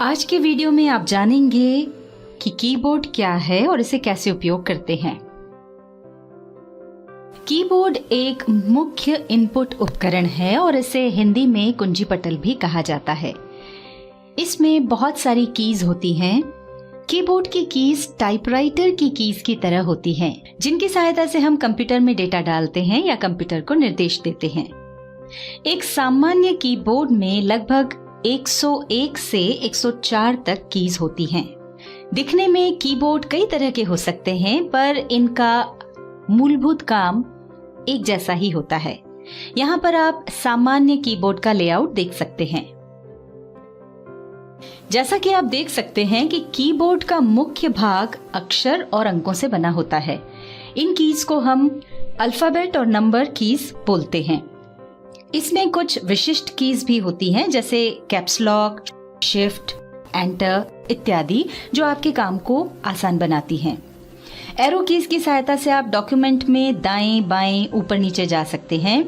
आज के वीडियो में आप जानेंगे कि कीबोर्ड क्या है और इसे कैसे उपयोग करते हैं। कीबोर्ड एक मुख्य इनपुट उपकरण है और इसे हिंदी में कुंजी पटल भी कहा जाता है। इसमें बहुत सारी कीज होती हैं। कीबोर्ड की कीज टाइपराइटर की कीज की तरह होती हैं, जिनकी सहायता से हम कंप्यूटर में डेटा डालते हैं या कंप्यूटर को निर्देश देते हैं। एक सामान्य कीबोर्ड में लगभग 101 से 104 तक कीज होती हैं। दिखने में कीबोर्ड कई तरह के हो सकते हैं, पर इनका मूलभूत काम एक जैसा ही होता है। यहाँ पर आप सामान्य कीबोर्ड का लेआउट देख सकते हैं। जैसा कि आप देख सकते हैं कि कीबोर्ड का मुख्य भाग अक्षर और अंकों से बना होता है। इन कीज को हम अल्फाबेट और नंबर कीज बोलते हैं। इसमें कुछ विशिष्ट कीज भी होती हैं, जैसे कैप्स लॉक, शिफ्ट, एंटर इत्यादि, जो आपके काम को आसान बनाती हैं। एरो कीज की सहायता से आप डॉक्यूमेंट में दाएं बाएं ऊपर नीचे जा सकते हैं।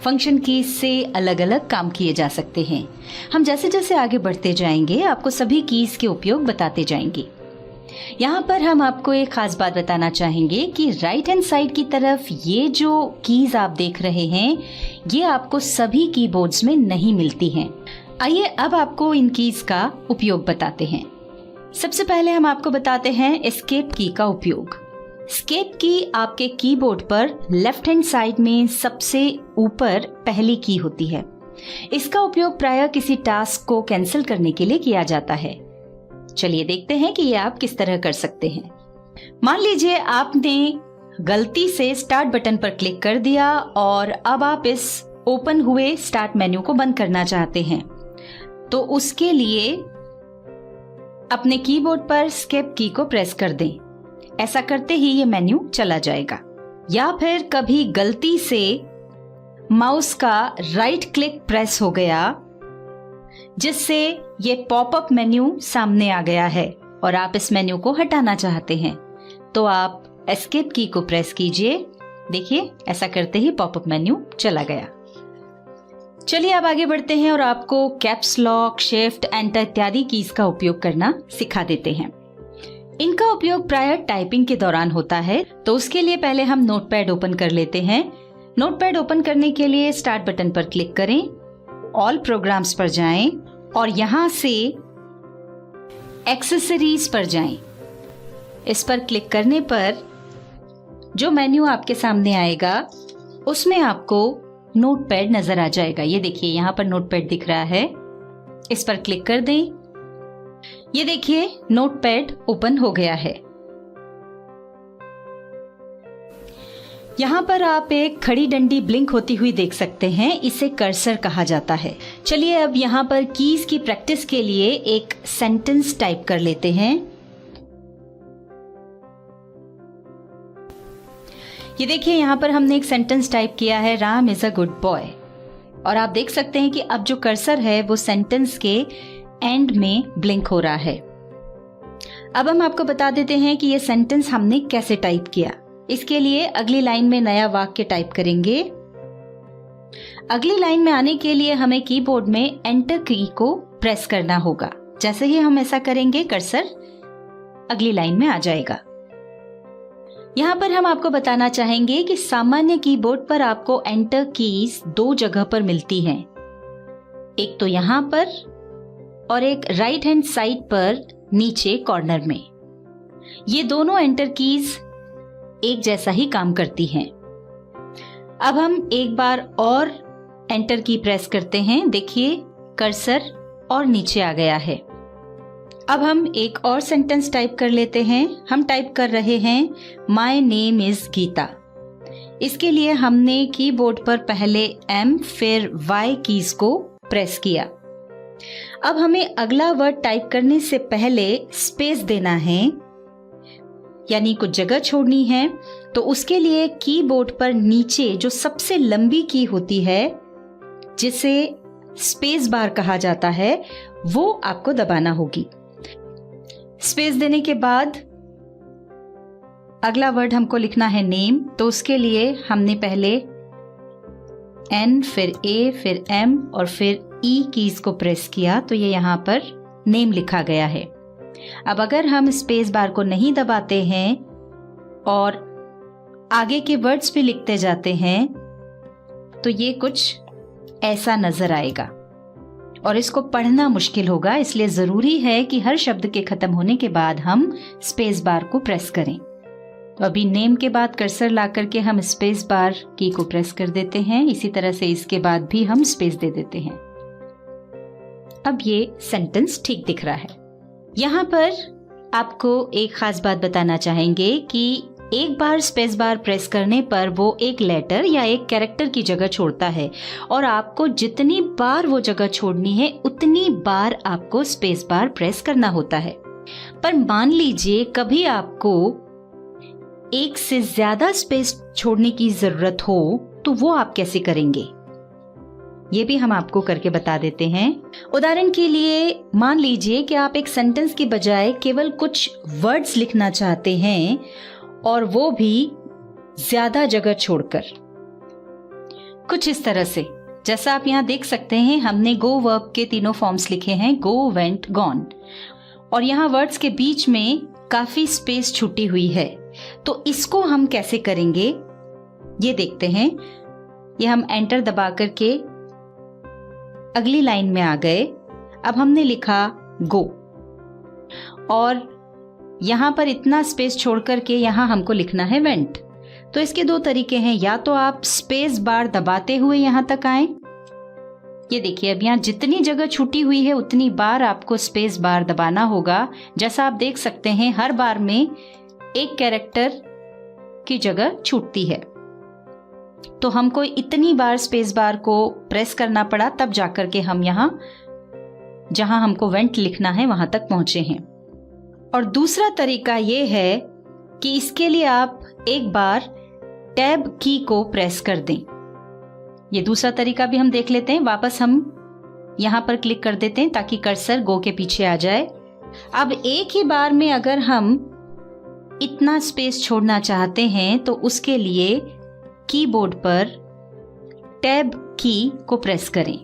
फंक्शन कीज से अलग अलग काम किए जा सकते हैं। हम जैसे जैसे आगे बढ़ते जाएंगे आपको सभी कीज के उपयोग बताते जाएंगे। यहाँ पर हम आपको एक खास बात बताना चाहेंगे कि राइट हैंड साइड की तरफ ये जो कीज आप देख रहे हैं, ये आपको सभी कीबोर्ड्स में नहीं मिलती हैं। आइए अब आपको इन कीज का उपयोग बताते हैं। सबसे पहले हम आपको बताते हैं एस्केप की का उपयोग। एस्केप की आपके कीबोर्ड पर लेफ्ट हैंड साइड में सबसे ऊपर पहली की होती है। इसका उपयोग प्रायः किसी टास्क को कैंसिल करने के लिए किया जाता है। चलिए देखते हैं कि ये आप किस तरह कर सकते हैं। मान लीजिए आपने गलती से स्टार्ट बटन पर क्लिक कर दिया और अब आप इस ओपन हुए स्टार्ट मेन्यू को बंद करना चाहते हैं, तो उसके लिए अपने कीबोर्ड पर एस्केप की को प्रेस कर दें। ऐसा करते ही ये मेन्यू चला जाएगा। या फिर कभी गलती से माउस का राइट क्लिक प्रेस हो गया, जिससे ये पॉपअप मेन्यू सामने आ गया है और आप इस मेन्यू को हटाना चाहते हैं, तो आप एस्केप की को प्रेस कीजिए। देखिए, ऐसा करते ही पॉपअप मेन्यू चला गया। चलिए अब आगे बढ़ते हैं और आपको कैप्स लॉक, शिफ्ट, एंटर इत्यादि कीज का उपयोग करना सिखा देते हैं। इनका उपयोग प्रायः टाइपिंग के दौरान होता है, तो उसके लिए पहले हम नोटपैड ओपन कर लेते हैं। नोटपैड ओपन करने के लिए स्टार्ट बटन पर क्लिक करें, ऑल प्रोग्राम्स पर जाएं और यहां से एक्सेसरीज पर जाएं। इस पर क्लिक करने पर जो मेन्यू आपके सामने आएगा उसमें आपको नोटपैड नजर आ जाएगा। ये देखिए, यहां पर नोटपैड दिख रहा है। इस पर क्लिक कर दें। ये देखिए, नोटपैड ओपन हो गया है। यहाँ पर आप एक खड़ी डंडी ब्लिंक होती हुई देख सकते हैं। इसे कर्सर कहा जाता है। चलिए अब यहाँ पर कीज की प्रैक्टिस के लिए एक सेंटेंस टाइप कर लेते हैं। ये देखिए, यहाँ पर हमने एक सेंटेंस टाइप किया है, Ram is a good boy. और आप देख सकते हैं कि अब जो कर्सर है वो सेंटेंस के एंड में ब्लिंक हो रहा है। अब हम आपको बता देते हैं कि ये सेंटेंस हमने कैसे टाइप किया। इसके लिए अगली लाइन में नया वाक्य टाइप करेंगे। अगली लाइन में आने के लिए हमें कीबोर्ड में एंटर की को प्रेस करना होगा। जैसे ही हम ऐसा करेंगे, कर्सर अगली लाइन में आ जाएगा। यहाँ पर हम आपको बताना चाहेंगे कि सामान्य कीबोर्ड पर आपको एंटर कीज दो जगह पर मिलती हैं। एक तो यहाँ पर और एक राइट हैंड साइड पर नीचे कॉर्नर में। ये दोनों एंटर कीज एक जैसा ही काम करती हैं। अब हम एक बार और एंटर की प्रेस करते हैं। देखिए, कर्सर और नीचे आ गया है। अब हम एक और सेंटेंस टाइप कर लेते हैं। हम टाइप कर रहे हैं, माय नेम इज गीता। इसके लिए हमने कीबोर्ड पर पहले M फिर Y कीज को प्रेस किया। अब हमें अगला वर्ड टाइप करने से पहले स्पेस देना है, यानी कुछ जगह छोड़नी है। तो उसके लिए कीबोर्ड पर नीचे जो सबसे लंबी की होती है, जिसे स्पेस बार कहा जाता है, वो आपको दबाना होगी। स्पेस देने के बाद अगला वर्ड हमको लिखना है नेम। तो उसके लिए हमने पहले N फिर A फिर M और फिर E कीज को प्रेस किया, तो ये यहाँ पर नेम लिखा गया है। अब अगर हम स्पेस बार को नहीं दबाते हैं और आगे के वर्ड्स भी लिखते जाते हैं तो ये कुछ ऐसा नजर आएगा और इसको पढ़ना मुश्किल होगा। इसलिए जरूरी है कि हर शब्द के खत्म होने के बाद हम स्पेस बार को प्रेस करें। तो अभी नेम के बाद कर्सर ला करके हम स्पेस बार की को प्रेस कर देते हैं। इसी तरह से इसके बाद भी हम स्पेस दे देते हैं। अब ये सेंटेंस ठीक दिख रहा है। यहाँ पर आपको एक खास बात बताना चाहेंगे कि एक बार स्पेस बार प्रेस करने पर वो एक लेटर या एक कैरेक्टर की जगह छोड़ता है और आपको जितनी बार वो जगह छोड़नी है उतनी बार आपको स्पेस बार प्रेस करना होता है। पर मान लीजिए कभी आपको एक से ज्यादा स्पेस छोड़ने की जरूरत हो तो वो आप कैसे करेंगे, ये भी हम आपको करके बता देते हैं। उदाहरण के लिए मान लीजिए कि आप एक सेंटेंस की बजाय केवल कुछ वर्ड्स लिखना चाहते हैं और वो भी ज्यादा जगह छोड़कर, कुछ इस तरह से। जैसा आप यहाँ देख सकते हैं हमने गो वर्ब के तीनों फॉर्म्स लिखे हैं, गो, वेंट, गॉन, और यहाँ वर्ड्स के बीच में काफी स्पेस छूटी हुई है। तो इसको हम कैसे करेंगे ये देखते हैं। ये हम एंटर दबा करके अगली लाइन में आ गए। अब हमने लिखा गो और यहां पर इतना स्पेस छोड़ करके यहां हमको लिखना है वेंट। तो इसके दो तरीके हैं, या तो आप स्पेस बार दबाते हुए यहां तक आए। ये देखिए अब यहां जितनी जगह छूटी हुई है उतनी बार आपको स्पेस बार दबाना होगा। जैसा आप देख सकते हैं हर बार में एक कैरेक्टर की जगह छूटती है। तो हमको इतनी बार स्पेस बार को प्रेस करना पड़ा, तब जाकर के हम यहां जहां हमको वेंट लिखना है वहां तक पहुंचे हैं। और दूसरा तरीका ये है कि इसके लिए आप एक बार टैब की को प्रेस कर दें। ये दूसरा तरीका भी हम देख लेते हैं। वापस हम यहां पर क्लिक कर देते हैं ताकि कर्सर गो के पीछे आ जाए। अब एक ही बार में अगर हम इतना स्पेस छोड़ना चाहते हैं तो उसके लिए कीबोर्ड पर टैब की को प्रेस करें।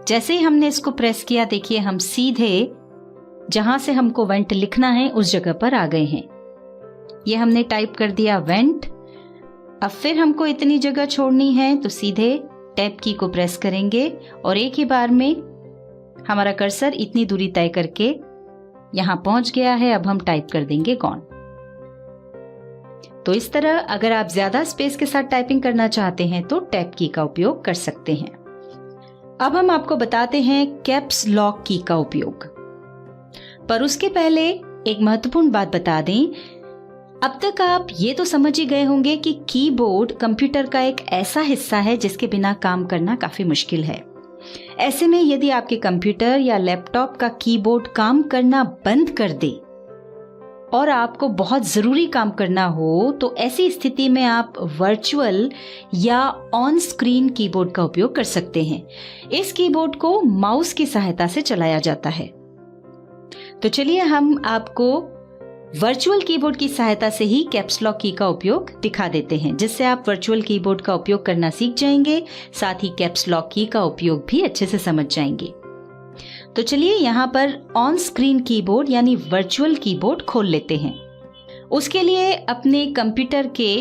जैसे ही हमने इसको प्रेस किया देखिए हम सीधे जहां से हमको वेंट लिखना है उस जगह पर आ गए हैं। ये हमने टाइप कर दिया वेंट। अब फिर हमको इतनी जगह छोड़नी है तो सीधे टैब की को प्रेस करेंगे और एक ही बार में हमारा कर्सर इतनी दूरी तय करके यहां पहुंच गया है। अब हम टाइप कर देंगे गॉन। तो इस तरह अगर आप ज्यादा स्पेस के साथ टाइपिंग करना चाहते हैं तो टैब की का उपयोग कर सकते हैं। अब हम आपको बताते हैं कैप्स लॉक की का उपयोग। पर उसके पहले एक महत्वपूर्ण बात बता दें। अब तक आप ये तो समझ ही गए होंगे कि कीबोर्ड कंप्यूटर का एक ऐसा हिस्सा है जिसके बिना काम करना काफी मुश्किल है। ऐसे में यदि आपके कंप्यूटर या लैपटॉप का कीबोर्ड काम करना बंद कर दे और आपको बहुत जरूरी काम करना हो तो ऐसी स्थिति में आप वर्चुअल या ऑन स्क्रीन कीबोर्ड का उपयोग कर सकते हैं। इस कीबोर्ड को माउस की सहायता से चलाया जाता है। तो चलिए हम आपको वर्चुअल कीबोर्ड की सहायता से ही कैप्स लॉक की का उपयोग दिखा देते हैं, जिससे आप वर्चुअल कीबोर्ड का उपयोग करना सीख जाएंगे, साथ ही कैप्स लॉक की का उपयोग भी अच्छे से समझ जाएंगे। तो चलिए यहाँ पर ऑन स्क्रीन कीबोर्ड यानी वर्चुअल कीबोर्ड खोल लेते हैं। उसके लिए अपने कंप्यूटर के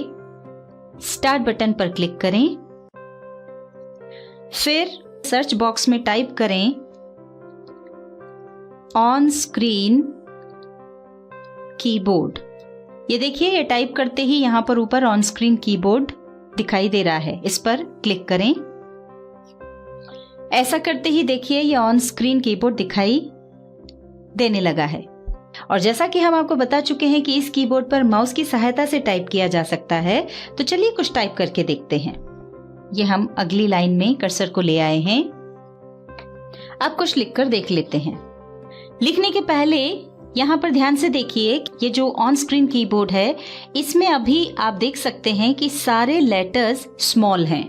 स्टार्ट बटन पर क्लिक करें, फिर सर्च बॉक्स में टाइप करें ऑन स्क्रीन कीबोर्ड। ये देखिए ये टाइप करते ही यहां पर ऊपर ऑन स्क्रीन कीबोर्ड दिखाई दे रहा है। इस पर क्लिक करें। ऐसा करते ही देखिए ये ऑन स्क्रीन कीबोर्ड दिखाई देने लगा है। और जैसा कि हम आपको बता चुके हैं कि इस कीबोर्ड पर माउस की सहायता से टाइप किया जा सकता है, तो चलिए कुछ टाइप करके देखते हैं। ये हम अगली लाइन में कर्सर को ले आए हैं। अब कुछ लिखकर देख लेते हैं। लिखने के पहले यहाँ पर ध्यान से देखिए, ये जो ऑन स्क्रीन कीबोर्ड है इसमें अभी आप देख सकते हैं कि सारे लेटर्स स्मॉल हैं।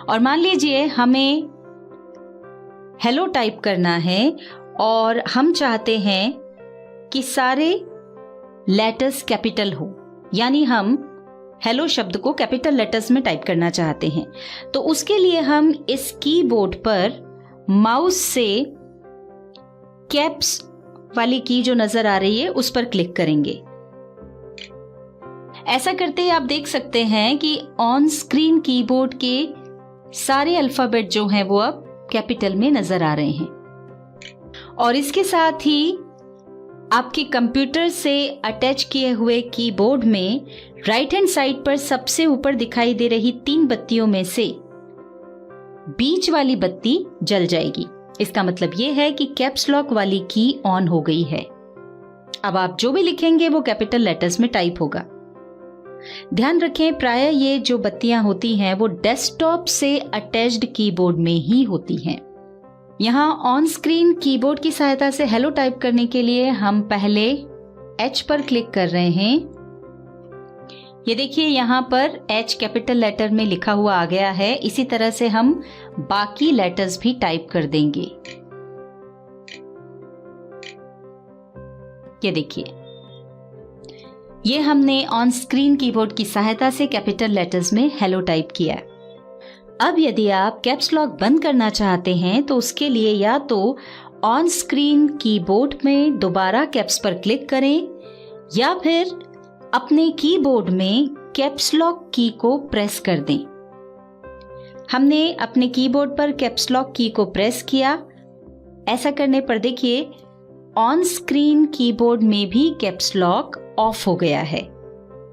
और मान लीजिए हमें हेलो टाइप करना है और हम चाहते हैं कि सारे लेटर्स कैपिटल हो, यानी हम हेलो शब्द को कैपिटल लेटर्स में टाइप करना चाहते हैं। तो उसके लिए हम इस कीबोर्ड पर माउस से कैप्स वाली की जो नजर आ रही है उस पर क्लिक करेंगे। ऐसा करते ही आप देख सकते हैं कि ऑन स्क्रीन कीबोर्ड के सारे अल्फाबेट जो हैं वो अब कैपिटल में नजर आ रहे हैं। और इसके साथ ही आपके कंप्यूटर से अटैच किए हुए कीबोर्ड में राइट हैंड साइड पर सबसे ऊपर दिखाई दे रही 3 बत्तियों में से बीच वाली बत्ती जल जाएगी। इसका मतलब ये है कि कैप्स लॉक वाली की ऑन हो गई है। अब आप जो भी लिखेंगे वो कैपिटल लेटर्स में टाइप होगा। ध्यान रखें, प्राय ये जो बत्तियां होती हैं वो डेस्कटॉप से अटैच्ड कीबोर्ड में ही होती हैं। यहाँ ऑन स्क्रीन कीबोर्ड की सहायता से हेलो टाइप करने के लिए हम पहले H पर क्लिक कर रहे हैं। ये देखिए यहाँ पर H कैपिटल लेटर में लिखा हुआ आ गया है। इसी तरह से हम बाकी लेटर्स भी टाइप कर देंगे। ये देखिए, ये हमने ऑन स्क्रीन कीबोर्ड की सहायता से कैपिटल लेटर्स में हेलो टाइप किया। अब यदि आप कैप्स लॉक बंद करना चाहते हैं तो उसके लिए या तो ऑन स्क्रीन कीबोर्ड में दोबारा कैप्स पर क्लिक करें या फिर अपने कीबोर्ड में कैप्स लॉक की को प्रेस कर दें। हमने अपने कीबोर्ड पर कैप्स लॉक की को प्रेस किया। ऐसा करने पर देखिए ऑन स्क्रीन कीबोर्ड में भी कैप्स लॉक ऑफ हो गया है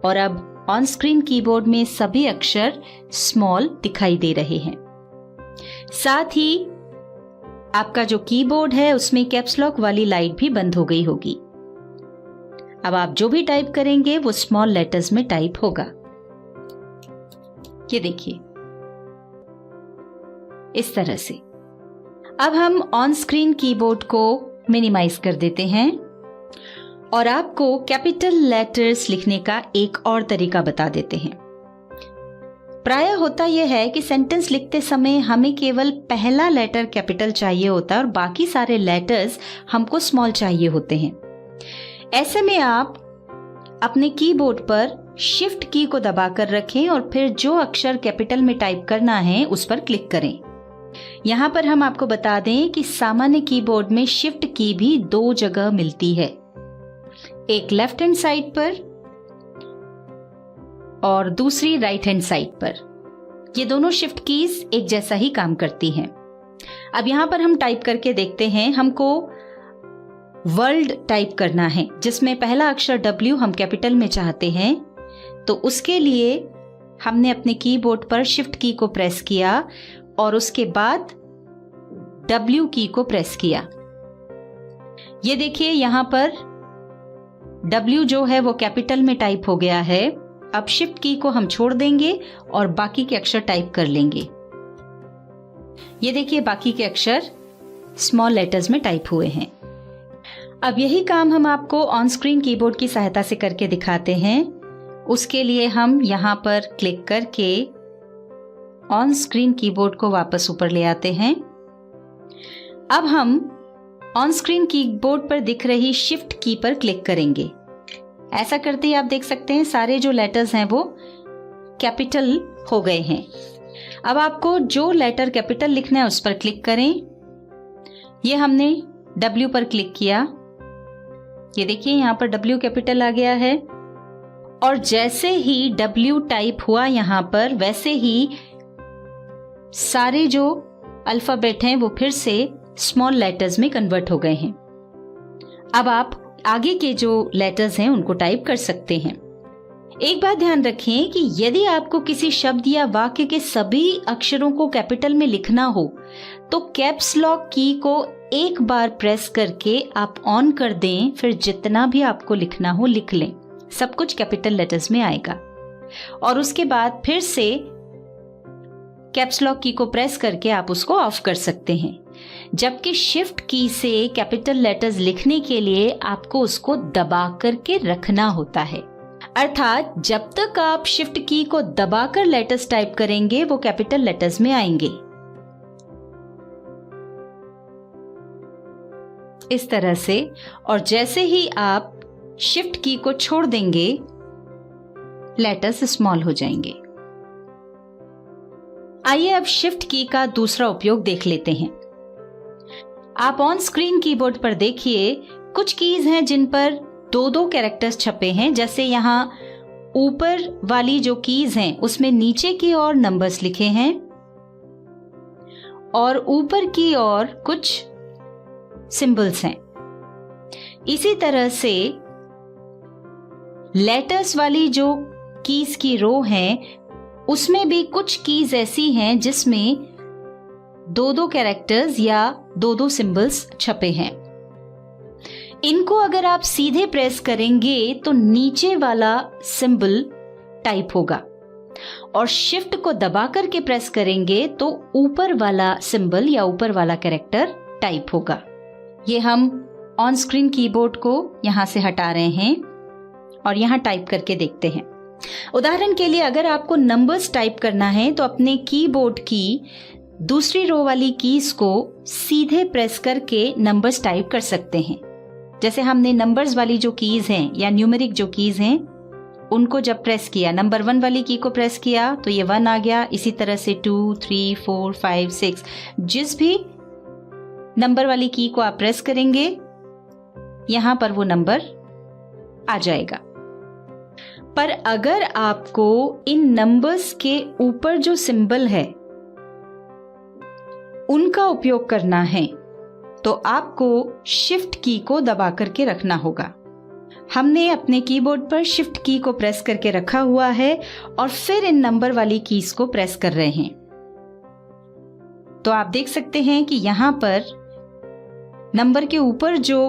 और अब ऑन स्क्रीन कीबोर्ड में सभी अक्षर स्मॉल दिखाई दे रहे हैं। साथ ही आपका जो कीबोर्ड है उसमें कैप्स लॉक वाली लाइट भी बंद हो गई होगी। अब आप जो भी टाइप करेंगे वो स्मॉल लेटर्स में टाइप होगा। ये देखिए इस तरह से। अब हम ऑन स्क्रीन कीबोर्ड को मिनिमाइज कर देते हैं और आपको कैपिटल लेटर्स लिखने का एक और तरीका बता देते हैं। प्राय होता यह है कि सेंटेंस लिखते समय हमें केवल पहला लेटर कैपिटल चाहिए होता है और बाकी सारे लेटर्स हमको स्मॉल चाहिए होते हैं। ऐसे में आप अपने कीबोर्ड पर शिफ्ट की को दबाकर रखें और फिर जो अक्षर कैपिटल में टाइप करना है उस पर क्लिक करें। यहाँ पर हम आपको बता दें कि सामान्य कीबोर्ड में शिफ्ट की भी 2 जगह मिलती है, एक लेफ्ट हैंड साइड पर और दूसरी राइट हैंड साइड पर। ये दोनों शिफ्ट कीज एक जैसा ही काम करती हैं। अब यहाँ पर हम टाइप करके देखते हैं। हमको वर्ल्ड टाइप करना है जिसमें पहला अक्षर W हम कैपिटल में चाहते हैं, तो उसके लिए हमने अपने कीबोर्ड पर शिफ्ट की को प्रेस किया और उसके बाद W की को प्रेस किया। ये देखिए यहाँ पर W जो है वो कैपिटल में टाइप हो गया है। अब शिफ्ट की को हम छोड़ देंगे और बाकी के अक्षर टाइप कर लेंगे। ये देखिए बाकी के अक्षर स्मॉल लेटर्स में टाइप हुए हैं। अब यही काम हम आपको ऑन स्क्रीन कीबोर्ड की सहायता से करके दिखाते हैं। उसके लिए हम यहाँ पर क्लिक करके ऑन स्क्रीन कीबोर्ड को वापस ऊपर ले आते हैं। अब हम ऑन स्क्रीन कीबोर्ड पर दिख रही शिफ्ट की पर क्लिक करेंगे। ऐसा करते ही आप देख सकते हैं सारे जो लेटर्स हैं वो कैपिटल हो गए हैं। अब आपको जो लेटर कैपिटल लिखना है उस पर क्लिक करें। ये हमने W पर क्लिक किया। ये देखिए यहाँ पर W कैपिटल आ गया है और जैसे ही W टाइप हुआ यहाँ पर वैसे ही सारे जो अल्फाबेट हैं वो फिर से स्मॉल लेटर्स में कन्वर्ट हो गए हैं। अब आप आगे के जो लेटर्स हैं उनको टाइप कर सकते हैं। एक बात ध्यान रखें कि यदि आपको किसी शब्द या वाक्य के सभी अक्षरों को कैपिटल में लिखना हो तो कैप्स लॉक की को एक बार प्रेस करके आप ऑन कर दें, फिर जितना भी आपको लिखना हो लिख लें, सब कुछ कैपिटल लेटर्स में आएगा। और उसके बाद फिर से कैप्स लॉक की को प्रेस करके आप उसको ऑफ कर सकते हैं। जबकि शिफ्ट की से कैपिटल लेटर्स लिखने के लिए आपको उसको दबा करके रखना होता है। अर्थात जब तक आप शिफ्ट की को दबाकर लेटर्स टाइप करेंगे वो कैपिटल लेटर्स में आएंगे। इस तरह से, और जैसे ही आप शिफ्ट की को छोड़ देंगे लेटर्स स्मॉल हो जाएंगे। आइए अब शिफ्ट की का दूसरा उपयोग देख लेते हैं। आप ऑन स्क्रीन कीबोर्ड पर देखिए, कुछ कीज हैं जिन पर 2-2 कैरेक्टर्स छपे हैं। जैसे यहाँ ऊपर वाली जो कीज हैं उसमें नीचे की ओर नंबर्स लिखे हैं और ऊपर की ओर कुछ सिंबल्स हैं। इसी तरह से लेटर्स वाली जो कीज की रो है उसमें भी कुछ कीज ऐसी हैं जिसमें 2-2 कैरेक्टर्स या 2-2 सिंबल्स छपे हैं। इनको अगर आप सीधे प्रेस करेंगे तो नीचे वाला सिंबल टाइप होगा और शिफ्ट को दबा करके प्रेस करेंगे तो ऊपर वाला सिंबल या ऊपर वाला कैरेक्टर टाइप होगा। ये हम ऑन स्क्रीन कीबोर्ड को यहां से हटा रहे हैं और यहां टाइप करके देखते हैं। उदाहरण के लिए अगर आपको नंबर्स टाइप करना है तो अपने कीबोर्ड की दूसरी रो वाली कीज को सीधे प्रेस करके नंबर्स टाइप कर सकते हैं। जैसे हमने नंबर्स वाली जो कीज हैं या न्यूमेरिक जो कीज हैं उनको जब प्रेस किया, नंबर 1 वाली की को प्रेस किया तो ये 1 आ गया। इसी तरह से 2, 3, 4, 5, 6 जिस भी नंबर वाली की को आप प्रेस करेंगे यहां पर वो नंबर आ जाएगा। पर अगर आपको इन नंबर्स के ऊपर जो सिंबल है उनका उपयोग करना है तो आपको शिफ्ट की को दबा करके रखना होगा। हमने अपने कीबोर्ड पर शिफ्ट की को प्रेस करके रखा हुआ है और फिर इन नंबर वाली कीज को प्रेस कर रहे हैं। तो आप देख सकते हैं कि यहां पर नंबर के ऊपर जो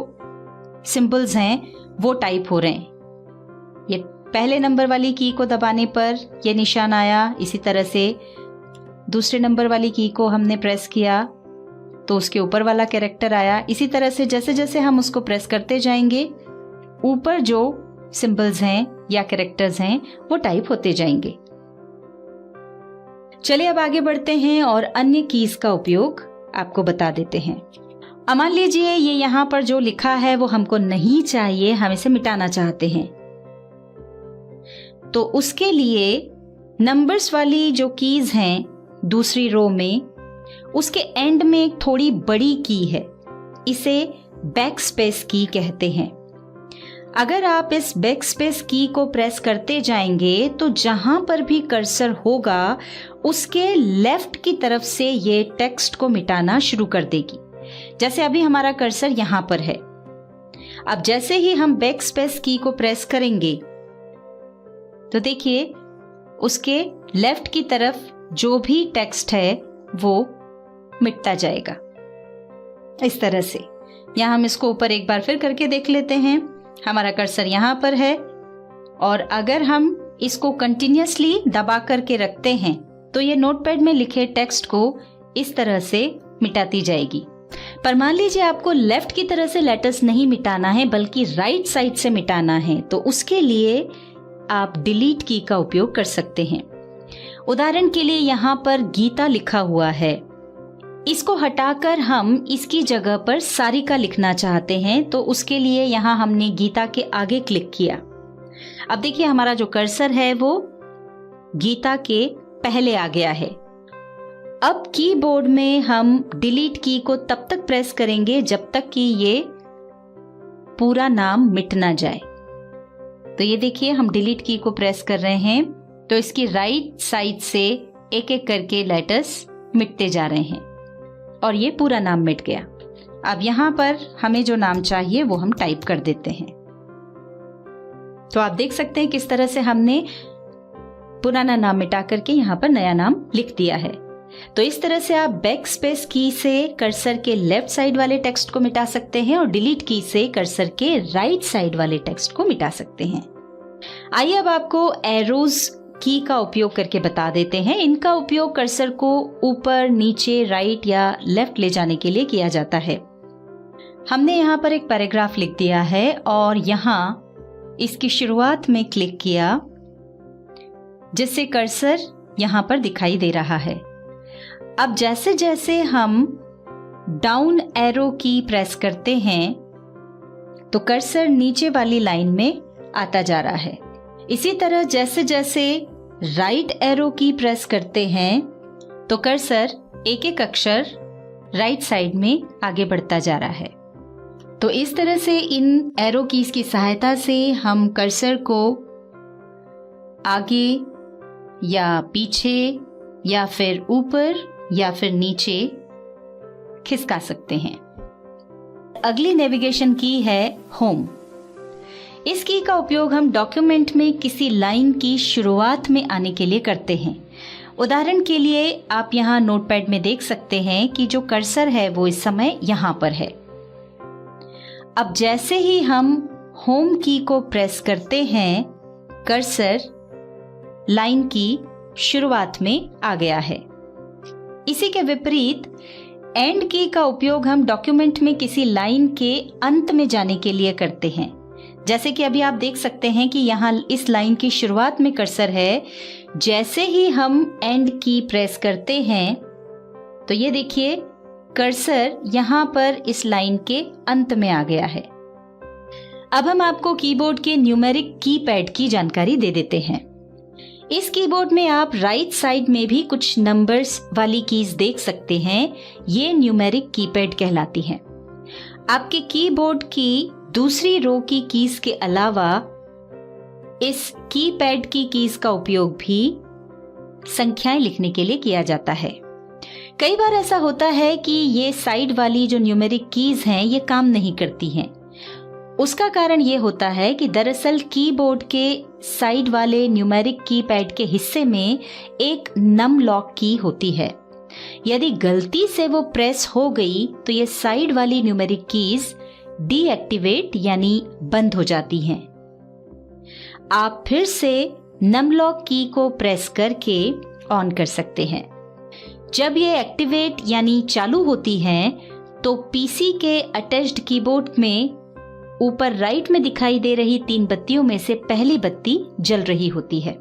सिंबल्स हैं वो टाइप हो रहे हैं। ये पहले नंबर वाली की को दबाने पर ये निशान आया। इसी तरह से दूसरे नंबर वाली की को हमने प्रेस किया तो उसके ऊपर वाला कैरेक्टर आया। इसी तरह से जैसे जैसे हम उसको प्रेस करते जाएंगे ऊपर जो सिंबल्स हैं या कैरेक्टर्स हैं वो टाइप होते जाएंगे। चलिए अब आगे बढ़ते हैं और अन्य कीज का उपयोग आपको बता देते हैं। अब मान लीजिए ये यहाँ पर जो लिखा है वो हमको नहीं चाहिए, हम इसे मिटाना चाहते हैं। तो उसके लिए नंबर्स वाली जो कीज हैं दूसरी रो में उसके एंड में एक थोड़ी बड़ी की है, इसे बैक स्पेस की कहते हैं। अगर आप इस बैक स्पेस की को प्रेस करते जाएंगे तो जहां पर भी कर्सर होगा उसके लेफ्ट की तरफ से ये टेक्स्ट को मिटाना शुरू कर देगी। जैसे अभी हमारा कर्सर यहां पर है। अब जैसे ही हम बैक स्पेस की को प्रेस करेंगे तो देखिए उसके लेफ्ट की तरफ जो भी टेक्स्ट है वो मिटता जाएगा इस तरह से। यहां हम इसको ऊपर एक बार फिर करके देख लेते हैं। हमारा कर्सर यहां पर है और अगर हम इसको कंटिन्यूअसली दबा करके रखते हैं तो ये नोटपैड में लिखे टेक्स्ट को इस तरह से मिटाती जाएगी। पर मान लीजिए आपको लेफ्ट की तरह से लेटर्स नहीं मिटाना है बल्कि राइट साइड से मिटाना है तो उसके लिए आप डिलीट की का उपयोग कर सकते हैं। उदाहरण के लिए यहाँ पर गीता लिखा हुआ है, इसको हटाकर हम इसकी जगह पर सारिका लिखना चाहते हैं तो उसके लिए यहाँ हमने गीता के आगे क्लिक किया। अब देखिए हमारा जो कर्सर है वो गीता के पहले आ गया है। अब कीबोर्ड में हम डिलीट की को तब तक प्रेस करेंगे जब तक कि ये पूरा नाम मिट ना जाए। तो ये देखिए हम डिलीट की को प्रेस कर रहे हैं तो इसकी राइट साइड से एक एक करके लेटर्स मिटते जा रहे हैं और ये पूरा नाम मिट गया। अब यहाँ पर हमें जो नाम चाहिए वो हम टाइप कर देते हैं। तो आप देख सकते हैं किस तरह से हमने पुराना नाम मिटा करके यहाँ पर नया नाम लिख दिया है। तो इस तरह से आप बैक स्पेस की से कर्सर के लेफ्ट साइड वाले टेक्स्ट को मिटा सकते हैं और डिलीट की से कर्सर के राइट साइड वाले टेक्स्ट को मिटा सकते हैं। आइए अब आपको एरोज की का उपयोग करके बता देते हैं। इनका उपयोग कर्सर को ऊपर, नीचे, राइट या लेफ्ट ले जाने के लिए किया जाता है। हमने यहाँ पर एक पैराग्राफ लिख दिया है और यहाँ इसकी शुरुआत में क्लिक किया जिससे कर्सर यहाँ पर दिखाई दे रहा है। अब जैसे जैसे हम डाउन एरो की प्रेस करते हैं तो कर्सर नीचे वाली लाइन में आता जा रहा है। इसी तरह जैसे जैसे राइट एरो की प्रेस करते हैं तो कर्सर एक एक अक्षर राइट साइड में आगे बढ़ता जा रहा है। तो इस तरह से इन एरो कीज की सहायता से हम कर्सर को आगे या पीछे या फिर ऊपर या फिर नीचे खिसका सकते हैं। अगली नेविगेशन की है होम। इस की का उपयोग हम डॉक्यूमेंट में किसी लाइन की शुरुआत में आने के लिए करते हैं। उदाहरण के लिए आप यहाँ नोटपैड में देख सकते हैं कि जो कर्सर है वो इस समय यहाँ पर है। अब जैसे ही हम होम की को प्रेस करते हैं, कर्सर लाइन की शुरुआत में आ गया है। इसी के विपरीत एंड की का उपयोग हम डॉक्यूमेंट में किसी लाइन के अंत में जाने के लिए करते हैं। जैसे कि अभी आप देख सकते हैं कि यहाँ इस लाइन की शुरुआत में कर्सर है। जैसे ही हम एंड की प्रेस करते हैं तो ये देखिए कर्सर यहाँ पर इस लाइन के अंत में आ गया है। अब हम आपको कीबोर्ड के न्यूमेरिक कीपैड की जानकारी दे देते हैं। इस कीबोर्ड में आप राइट साइड में भी कुछ नंबर्स वाली कीज देख सकते हैं। ये न्यूमेरिक कीपैड कहलाती हैं। आपके कीबोर्ड की दूसरी रो की कीज के अलावा इस कीपैड की कीज का उपयोग भी संख्याएं लिखने के लिए किया जाता है। कई बार ऐसा होता है कि ये साइड वाली जो न्यूमेरिक कीज हैं ये काम नहीं करती हैं। उसका कारण ये होता है कि दरअसल कीबोर्ड के साइड वाले न्यूमेरिक कीपैड के हिस्से में एक नम लॉक की होती है। यदि गलती से वो प्रेस हो गई तो ये साइड वाली न्यूमेरिक कीज डीएक्टिवेट यानी बंद हो जाती हैं। आप फिर से नम लॉक की को प्रेस करके ऑन कर सकते हैं। जब ये एक्टिवेट यानी चालू होती हैं तो पीसी के अटैच्ड कीबोर्ड में ऊपर राइट में दिखाई दे रही 3 बत्तियों में से पहली बत्ती जल रही होती है।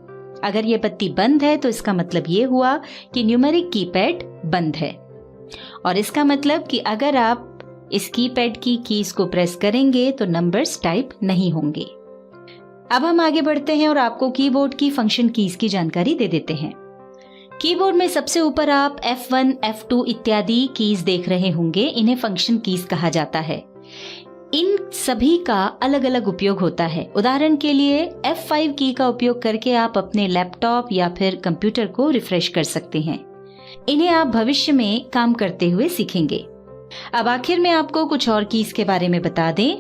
अगर ये बत्ती बंद है तो इसका मतलब ये हुआ कि न्यूमेरिक कीपैड बंद है, और इसका मतलब कि अगर आप इस कीपैड की कीज को प्रेस करेंगे तो नंबर्स टाइप नहीं होंगे। अब हम आगे बढ़ते हैं और आपको कीबोर्ड की फंक्शन कीज की जानकारी दे देते हैं। कीबोर्ड में सबसे ऊपर आप F1, F2 इत्यादि कीज देख रहे होंगे। इन्हें फंक्शन कीज कहा जाता है। इन सभी का अलग अलग उपयोग होता है। उदाहरण के लिए F5 की का उपयोग करके आप अपने लैपटॉप या फिर कंप्यूटर को रिफ्रेश कर सकते हैं। इन्हें आप भविष्य में काम करते हुए सीखेंगे। अब आखिर में आपको कुछ और कीज के बारे में बता दें।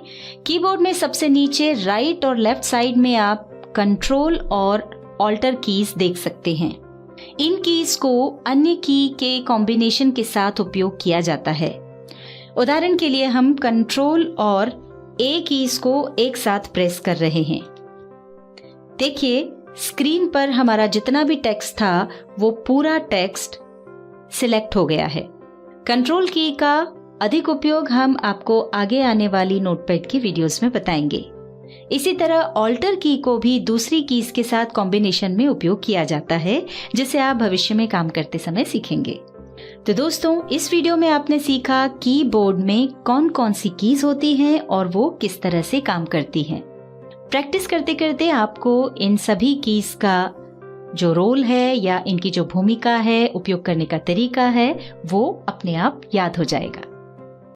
कीबोर्ड में सबसे नीचे राइट और लेफ्ट साइड में आप कंट्रोल और ऑल्टर कीज देख सकते हैं। इन कीज को अन्य की के कॉम्बिनेशन के साथ उपयोग किया जाता है। उदाहरण के लिए हम कंट्रोल और ए कीज को एक साथ प्रेस कर रहे हैं। देखिए स्क्रीन पर हमारा जितना भी टेक्स्ट था वो पूरा टेक्स्ट सिलेक्ट हो गया है। कंट्रोल की का अधिक उपयोग हम आपको आगे आने वाली नोटपैड की वीडियोस में बताएंगे। इसी तरह ऑल्टर की को भी दूसरी कीज के साथ कॉम्बिनेशन में उपयोग किया जाता है, जिसे आप भविष्य में काम करते समय सीखेंगे। तो दोस्तों, इस वीडियो में आपने सीखा कीबोर्ड में कौन कौन सी कीज होती हैं और वो किस तरह से काम करती हैं। प्रैक्टिस करते करते आपको इन सभी कीज का जो रोल है या इनकी जो भूमिका है, उपयोग करने का तरीका है, वो अपने आप याद हो जाएगा।